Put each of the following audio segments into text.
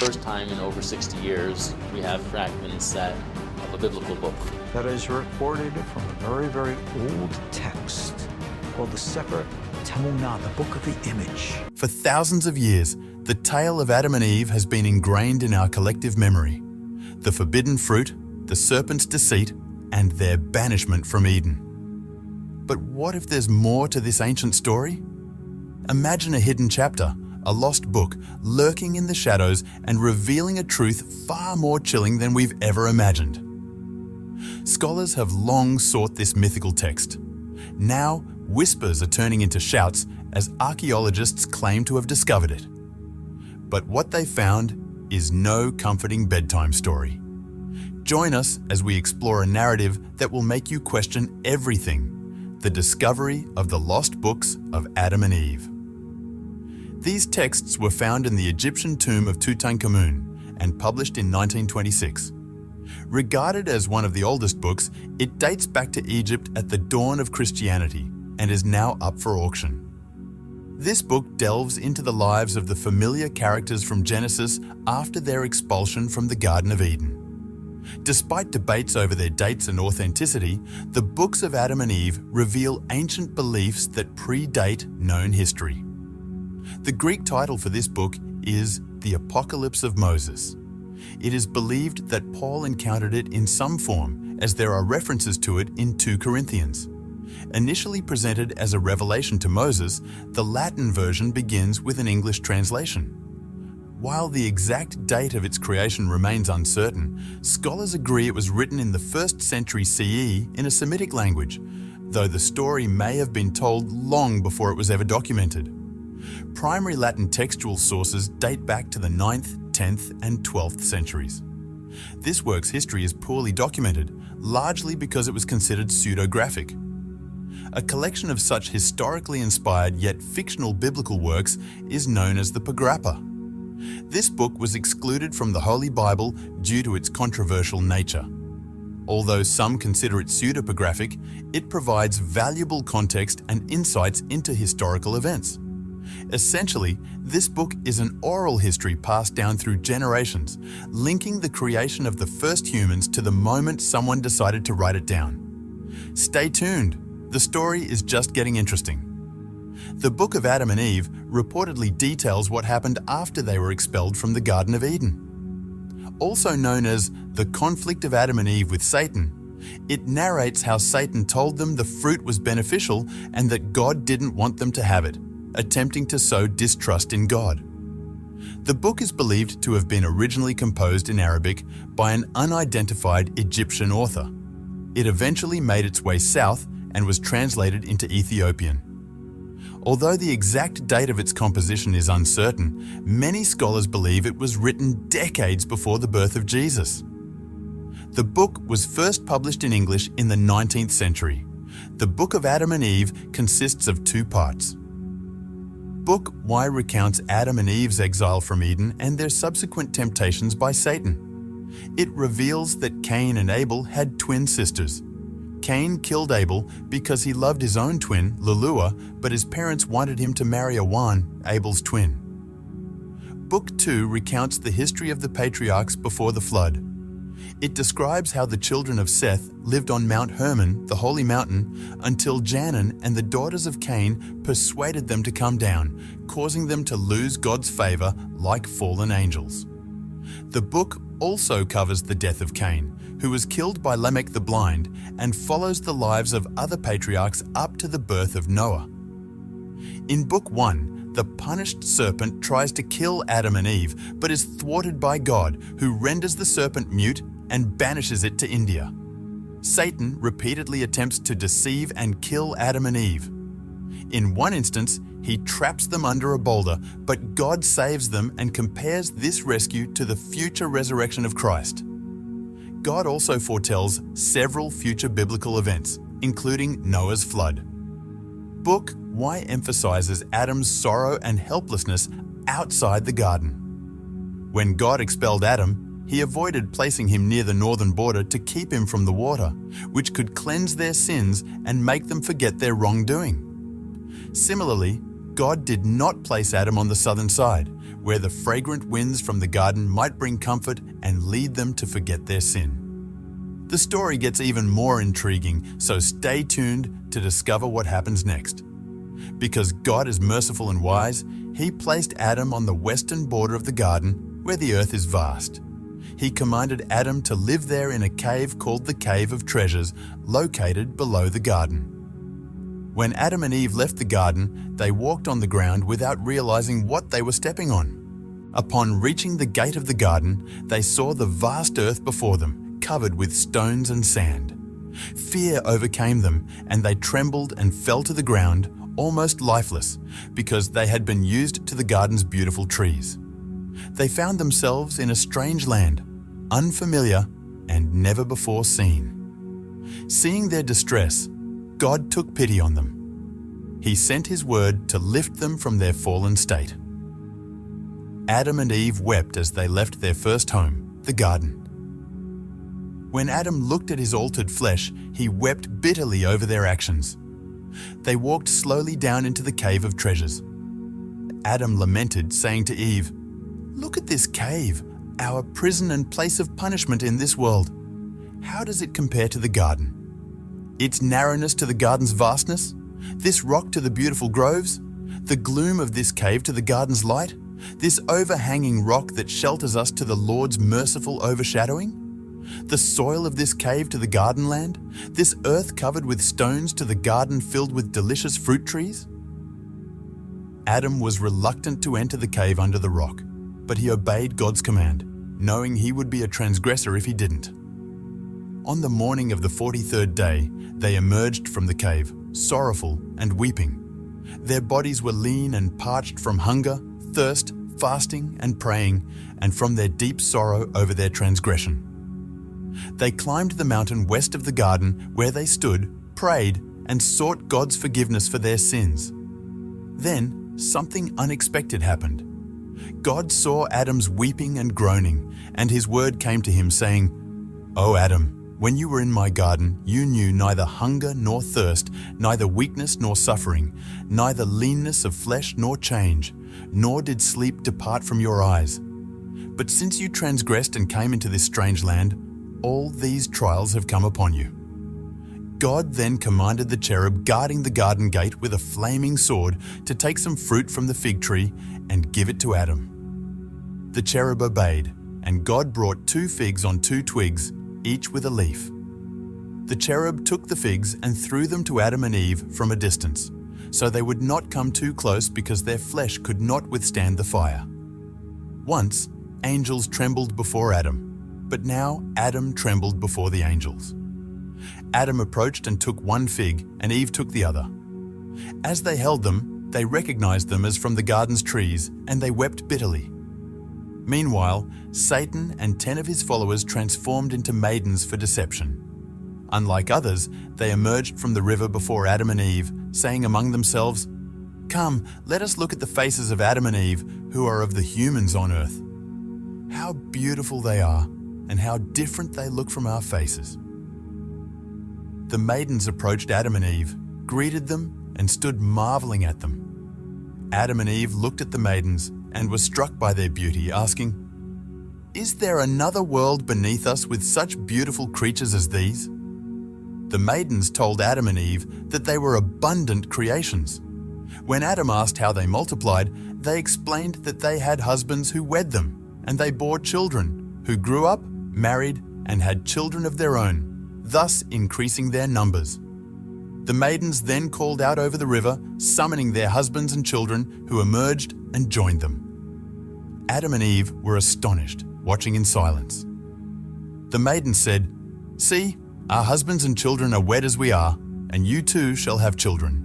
first time in over 60 years, we have fragments that of a biblical book. That is recorded from a very, very old text called the Sefer Temunah, the Book of the Image. For thousands of years, the tale of Adam and Eve has been ingrained in our collective memory. The forbidden fruit, the serpent's deceit, and their banishment from Eden. But what if there's more to this ancient story? Imagine a hidden chapter, a lost book, lurking in the shadows and revealing a truth far more chilling than we've ever imagined. Scholars have long sought this mythical text. Now, whispers are turning into shouts as archaeologists claim to have discovered it. But what they found is no comforting bedtime story. Join us as we explore a narrative that will make you question everything: the discovery of the lost books of Adam and Eve. These texts were found in the Egyptian tomb of Tutankhamun and published in 1926. Regarded as one of the oldest books, it dates back to Egypt at the dawn of Christianity and is now up for auction. This book delves into the lives of the familiar characters from Genesis after their expulsion from the Garden of Eden. Despite debates over their dates and authenticity, the books of Adam and Eve reveal ancient beliefs that predate known history. The Greek title for this book is The Apocalypse of Moses. It is believed that Paul encountered it in some form, as there are references to it in 2 Corinthians. Initially presented as a revelation to Moses, the Latin version begins with an English translation. While the exact date of its creation remains uncertain, scholars agree it was written in the 1st century CE in a Semitic language, though the story may have been told long before it was ever documented. Primary Latin textual sources date back to the 9th, 10th, and 12th centuries. This work's history is poorly documented, largely because it was considered pseudographic. A collection of such historically inspired yet fictional biblical works is known as the Pagrappa. This book was excluded from the Holy Bible due to its controversial nature. Although some consider it pseudepigraphic, it provides valuable context and insights into historical events. Essentially, this book is an oral history passed down through generations, linking the creation of the first humans to the moment someone decided to write it down. Stay tuned, the story is just getting interesting. The Book of Adam and Eve reportedly details what happened after they were expelled from the Garden of Eden. Also known as the conflict of Adam and Eve with Satan, it narrates how Satan told them the fruit was beneficial and that God didn't want them to have it, attempting to sow distrust in God. The book is believed to have been originally composed in Arabic by an unidentified Egyptian author. It eventually made its way south and was translated into Ethiopian. Although the exact date of its composition is uncertain, many scholars believe it was written decades before the birth of Jesus. The book was first published in English in the 19th century. The Book of Adam and Eve consists of 2 parts. Book Y recounts Adam and Eve's exile from Eden and their subsequent temptations by Satan. It reveals that Cain and Abel had twin sisters. Cain killed Abel because he loved his own twin, Lulua, but his parents wanted him to marry Awan, Abel's twin. Book 2 recounts the history of the patriarchs before the flood. It describes how the children of Seth lived on Mount Hermon, the holy mountain, until Jannon and the daughters of Cain persuaded them to come down, causing them to lose God's favor like fallen angels. The book also covers the death of Cain, who was killed by Lamech the blind, and follows the lives of other patriarchs up to the birth of Noah. In Book 1, the punished serpent tries to kill Adam and Eve, but is thwarted by God, who renders the serpent mute and banishes it to India. Satan repeatedly attempts to deceive and kill Adam and Eve. In one instance, he traps them under a boulder, but God saves them and compares this rescue to the future resurrection of Christ. God also foretells several future biblical events, including Noah's flood. Book Y emphasizes Adam's sorrow and helplessness outside the garden. When God expelled Adam, he avoided placing him near the northern border to keep him from the water, which could cleanse their sins and make them forget their wrongdoing. Similarly, God did not place Adam on the southern side, where the fragrant winds from the garden might bring comfort and lead them to forget their sin. The story gets even more intriguing, so stay tuned to discover what happens next. Because God is merciful and wise, He placed Adam on the western border of the garden, where the earth is vast. He commanded Adam to live there in a cave called the Cave of Treasures, located below the garden. When Adam and Eve left the garden, they walked on the ground without realizing what they were stepping on. Upon reaching the gate of the garden, they saw the vast earth before them, covered with stones and sand. Fear overcame them, and they trembled and fell to the ground, almost lifeless, because they had been used to the garden's beautiful trees. They found themselves in a strange land, unfamiliar and never before seen. Seeing their distress, God took pity on them. He sent His word to lift them from their fallen state. Adam and Eve wept as they left their first home, the garden. When Adam looked at his altered flesh, he wept bitterly over their actions. They walked slowly down into the Cave of Treasures. Adam lamented, saying to Eve, "Look at this cave, our prison and place of punishment in this world. How does it compare to the garden? Its narrowness to the garden's vastness? This rock to the beautiful groves? The gloom of this cave to the garden's light? This overhanging rock that shelters us to the Lord's merciful overshadowing? The soil of this cave to the garden land? This earth covered with stones to the garden filled with delicious fruit trees?" Adam was reluctant to enter the cave under the rock, but he obeyed God's command, knowing he would be a transgressor if he didn't. On the morning of the 43rd day, they emerged from the cave, sorrowful and weeping. Their bodies were lean and parched from hunger, thirst, fasting and praying, and from their deep sorrow over their transgression. They climbed the mountain west of the garden, where they stood, prayed, and sought God's forgiveness for their sins. Then something unexpected happened. God saw Adam's weeping and groaning, and His word came to him, saying, "O Adam, when you were in my garden, you knew neither hunger nor thirst, neither weakness nor suffering, neither leanness of flesh nor change, nor did sleep depart from your eyes. But since you transgressed and came into this strange land, all these trials have come upon you." God then commanded the cherub guarding the garden gate with a flaming sword to take some fruit from the fig tree and give it to Adam. The cherub obeyed, and God brought 2 figs on 2 twigs, each with a leaf. The cherub took the figs and threw them to Adam and Eve from a distance, so they would not come too close because their flesh could not withstand the fire. Once, angels trembled before Adam, but now Adam trembled before the angels. Adam approached and took one fig, and Eve took the other. As they held them, they recognized them as from the garden's trees, and they wept bitterly. Meanwhile, Satan and 10 of his followers transformed into maidens for deception. Unlike others, they emerged from the river before Adam and Eve, saying among themselves, "Come, let us look at the faces of Adam and Eve, who are of the humans on earth. How beautiful they are, and how different they look from our faces." The maidens approached Adam and Eve, greeted them, and stood marveling at them. Adam and Eve looked at the maidens and were struck by their beauty, asking, "Is there another world beneath us with such beautiful creatures as these?" The maidens told Adam and Eve that they were abundant creations. When Adam asked how they multiplied, they explained that they had husbands who wed them, and they bore children, who grew up, married, and had children of their own, thus increasing their numbers. The maidens then called out over the river, summoning their husbands and children, who emerged and joined them. Adam and Eve were astonished, watching in silence. The maidens said, "See, our husbands and children are wed as we are, and you too shall have children."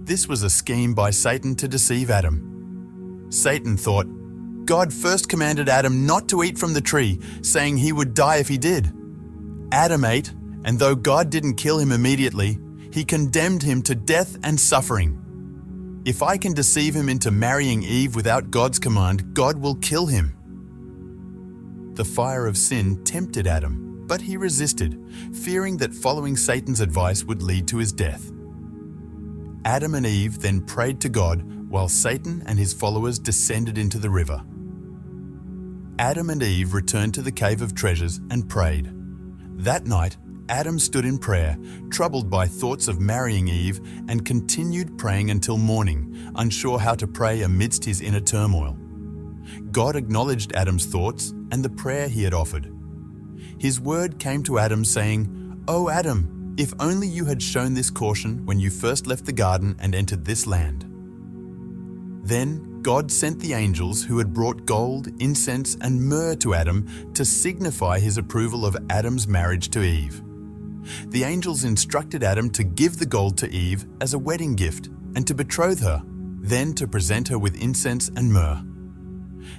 This was a scheme by Satan to deceive Adam. Satan thought, God first commanded Adam not to eat from the tree, saying he would die if he did. Adam ate, and though God didn't kill him immediately, He condemned him to death and suffering. If I can deceive him into marrying Eve without God's command, God will kill him. The fire of sin tempted Adam, but he resisted, fearing that following Satan's advice would lead to his death. Adam and Eve then prayed to God while Satan and his followers descended into the river. Adam and Eve returned to the cave of treasures and prayed. That night, Adam stood in prayer, troubled by thoughts of marrying Eve, and continued praying until morning, unsure how to pray amidst his inner turmoil. God acknowledged Adam's thoughts and the prayer he had offered. His word came to Adam saying, "O Adam, if only you had shown this caution when you first left the garden and entered this land." Then God sent the angels who had brought gold, incense, and myrrh to Adam to signify his approval of Adam's marriage to Eve. The angels instructed Adam to give the gold to Eve as a wedding gift and to betroth her, then to present her with incense and myrrh.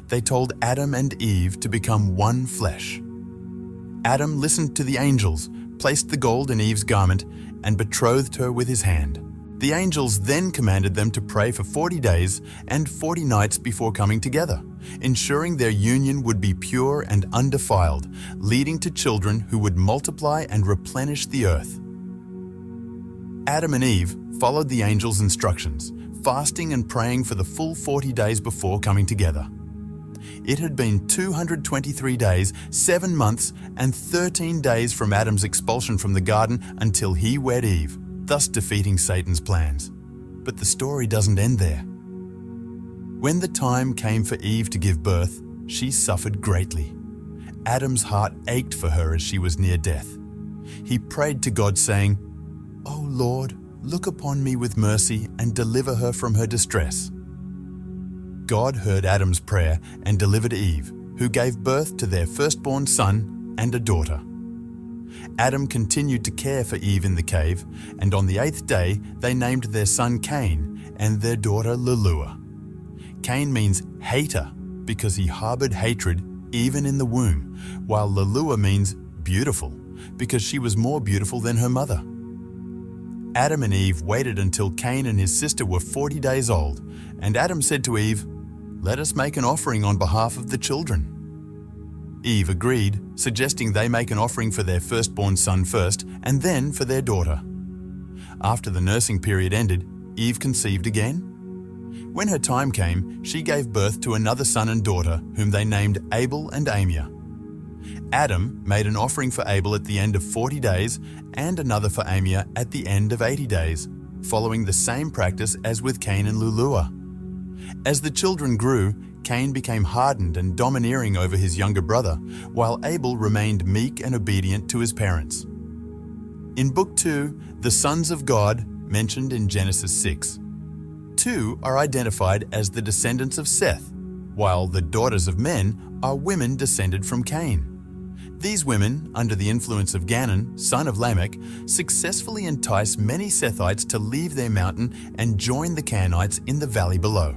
They told Adam and Eve to become one flesh. Adam listened to the angels, placed the gold in Eve's garment, and betrothed her with his hand. The angels then commanded them to pray for 40 days and 40 nights before coming together, ensuring their union would be pure and undefiled, leading to children who would multiply and replenish the earth. Adam and Eve followed the angels' instructions, fasting and praying for the full 40 days before coming together. It had been 223 days, 7 months, and 13 days from Adam's expulsion from the garden until he wed Eve, thus defeating Satan's plans. But the story doesn't end there. When the time came for Eve to give birth, she suffered greatly. Adam's heart ached for her as she was near death. He prayed to God saying, "O Lord, look upon me with mercy and deliver her from her distress." God heard Adam's prayer and delivered Eve, who gave birth to their firstborn son and a daughter. Adam continued to care for Eve in the cave, and on the 8th day they named their son Cain and their daughter Lulua. Cain means hater because he harbored hatred even in the womb, while Lulua means beautiful because she was more beautiful than her mother. Adam and Eve waited until Cain and his sister were 40 days old, and Adam said to Eve, "Let us make an offering on behalf of the children." Eve agreed, suggesting they make an offering for their firstborn son first and then for their daughter. After the nursing period ended, Eve conceived again. When her time came, she gave birth to another son and daughter, whom they named Abel and Amiah. Adam made an offering for Abel at the end of 40 days and another for Amiah at the end of 80 days, following the same practice as with Cain and Lulua. As the children grew, Cain became hardened and domineering over his younger brother, while Abel remained meek and obedient to his parents. In Book 2, the sons of God, mentioned in Genesis 6. 2 are identified as the descendants of Seth, while the daughters of men are women descended from Cain. These women, under the influence of Canon, son of Lamech, successfully entice many Sethites to leave their mountain and join the Cainites in the valley below.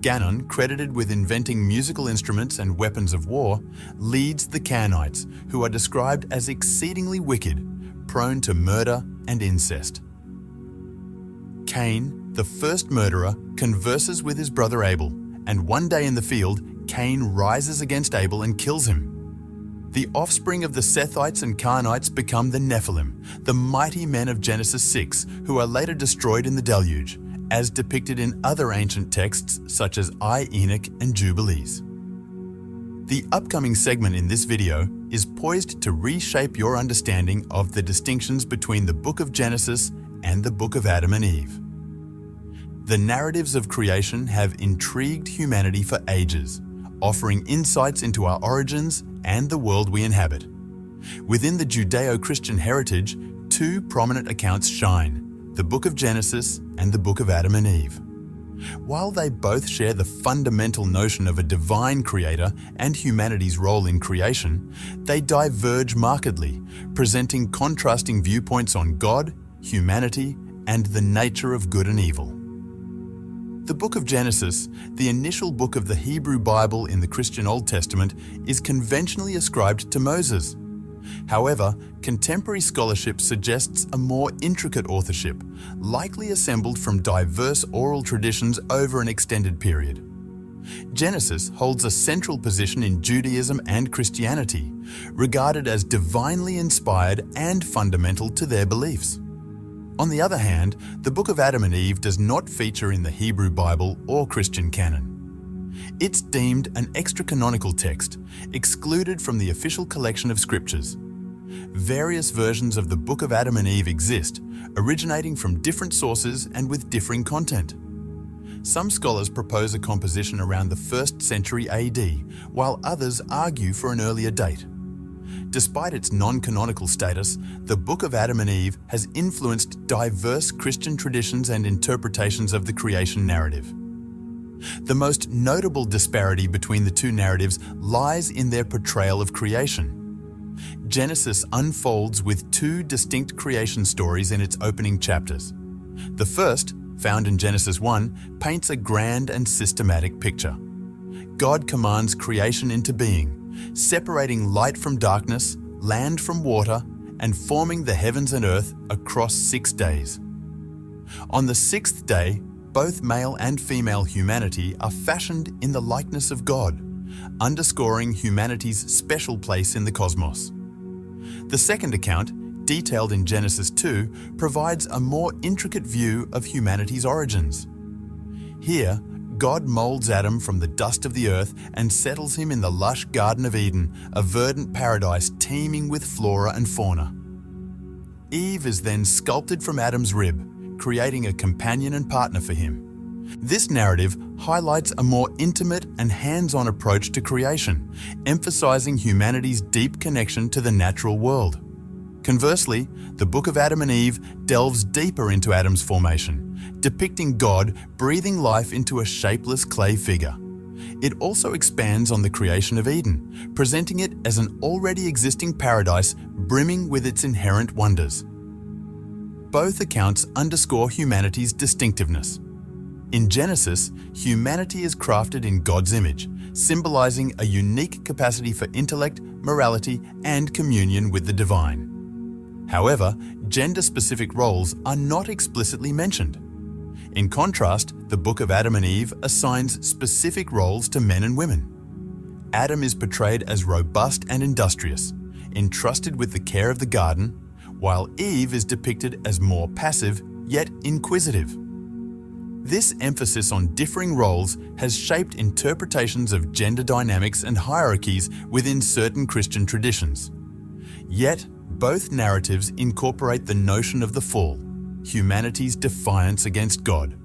Canon, credited with inventing musical instruments and weapons of war, leads the Cainites, who are described as exceedingly wicked, prone to murder and incest. Cain, the first murderer, converses with his brother Abel, and one day in the field, Cain rises against Abel and kills him. The offspring of the Sethites and Cainites become the Nephilim, the mighty men of Genesis 6, who are later destroyed in the deluge, as depicted in other ancient texts such as Enoch and Jubilees. The upcoming segment in this video is poised to reshape your understanding of the distinctions between the Book of Genesis and the Book of Adam and Eve. The narratives of creation have intrigued humanity for ages, offering insights into our origins and the world we inhabit. Within the Judeo-Christian heritage, 2 prominent accounts shine: the Book of Genesis and the Book of Adam and Eve. While they both share the fundamental notion of a divine creator and humanity's role in creation, they diverge markedly, presenting contrasting viewpoints on God, humanity, and the nature of good and evil. The Book of Genesis, the initial book of the Hebrew Bible in the Christian Old Testament, is conventionally ascribed to Moses. However, contemporary scholarship suggests a more intricate authorship, likely assembled from diverse oral traditions over an extended period. Genesis holds a central position in Judaism and Christianity, regarded as divinely inspired and fundamental to their beliefs. On the other hand, the Book of Adam and Eve does not feature in the Hebrew Bible or Christian canon. It's deemed an extra-canonical text, excluded from the official collection of scriptures. Various versions of the Book of Adam and Eve exist, originating from different sources and with differing content. Some scholars propose a composition around the 1st century AD, while others argue for an earlier date. Despite its non-canonical status, the Book of Adam and Eve has influenced diverse Christian traditions and interpretations of the creation narrative. The most notable disparity between the two narratives lies in their portrayal of creation. Genesis unfolds with two distinct creation stories in its opening chapters. The first, found in Genesis 1, paints a grand and systematic picture. God commands creation into being, separating light from darkness, land from water, and forming the heavens and earth across 6 days. On the 6th day, both male and female humanity are fashioned in the likeness of God, underscoring humanity's special place in the cosmos. The second account, detailed in Genesis 2, provides a more intricate view of humanity's origins. Here, God molds Adam from the dust of the earth and settles him in the lush Garden of Eden, a verdant paradise teeming with flora and fauna. Eve is then sculpted from Adam's rib, creating a companion and partner for him. This narrative highlights a more intimate and hands-on approach to creation, emphasizing humanity's deep connection to the natural world. Conversely, the Book of Adam and Eve delves deeper into Adam's formation, depicting God breathing life into a shapeless clay figure. It also expands on the creation of Eden, presenting it as an already existing paradise brimming with its inherent wonders. Both accounts underscore humanity's distinctiveness. In Genesis, humanity is crafted in God's image, symbolizing a unique capacity for intellect, morality, and communion with the divine. However, gender-specific roles are not explicitly mentioned. In contrast, the Book of Adam and Eve assigns specific roles to men and women. Adam is portrayed as robust and industrious, entrusted with the care of the garden, while Eve is depicted as more passive, yet inquisitive. This emphasis on differing roles has shaped interpretations of gender dynamics and hierarchies within certain Christian traditions. Yet, both narratives incorporate the notion of the fall, humanity's defiance against God.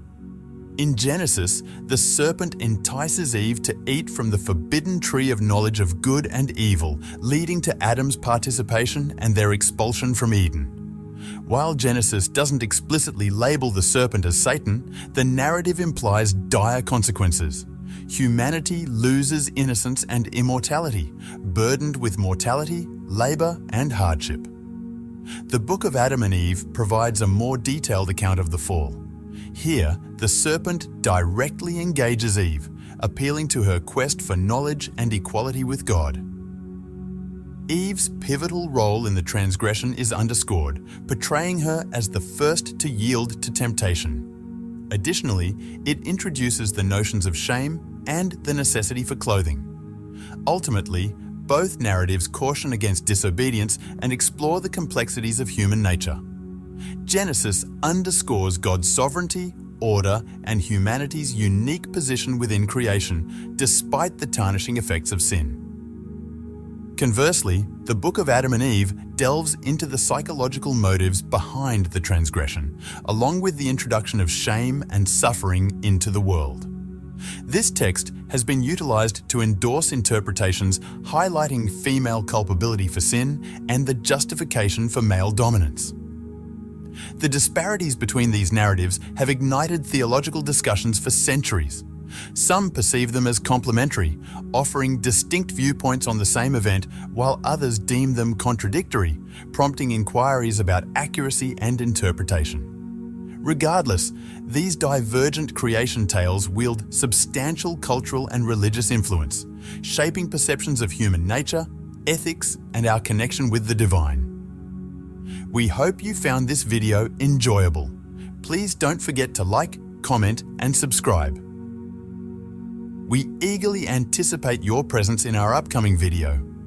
In Genesis, the serpent entices Eve to eat from the forbidden tree of knowledge of good and evil, leading to Adam's participation and their expulsion from Eden. While Genesis doesn't explicitly label the serpent as Satan, the narrative implies dire consequences. Humanity loses innocence and immortality, burdened with mortality, labor, and hardship. The Book of Adam and Eve provides a more detailed account of the fall. Here, the serpent directly engages Eve, appealing to her quest for knowledge and equality with God. Eve's pivotal role in the transgression is underscored, portraying her as the first to yield to temptation. Additionally, it introduces the notions of shame and the necessity for clothing. Ultimately, both narratives caution against disobedience and explore the complexities of human nature. Genesis underscores God's sovereignty, order, and humanity's unique position within creation, despite the tarnishing effects of sin. Conversely, the Book of Adam and Eve delves into the psychological motives behind the transgression, along with the introduction of shame and suffering into the world. This text has been utilized to endorse interpretations highlighting female culpability for sin and the justification for male dominance. The disparities between these narratives have ignited theological discussions for centuries. Some perceive them as complementary, offering distinct viewpoints on the same event, while others deem them contradictory, prompting inquiries about accuracy and interpretation. Regardless, these divergent creation tales wield substantial cultural and religious influence, shaping perceptions of human nature, ethics, and our connection with the divine. We hope you found this video enjoyable. Please don't forget to like, comment, and subscribe. We eagerly anticipate your presence in our upcoming video.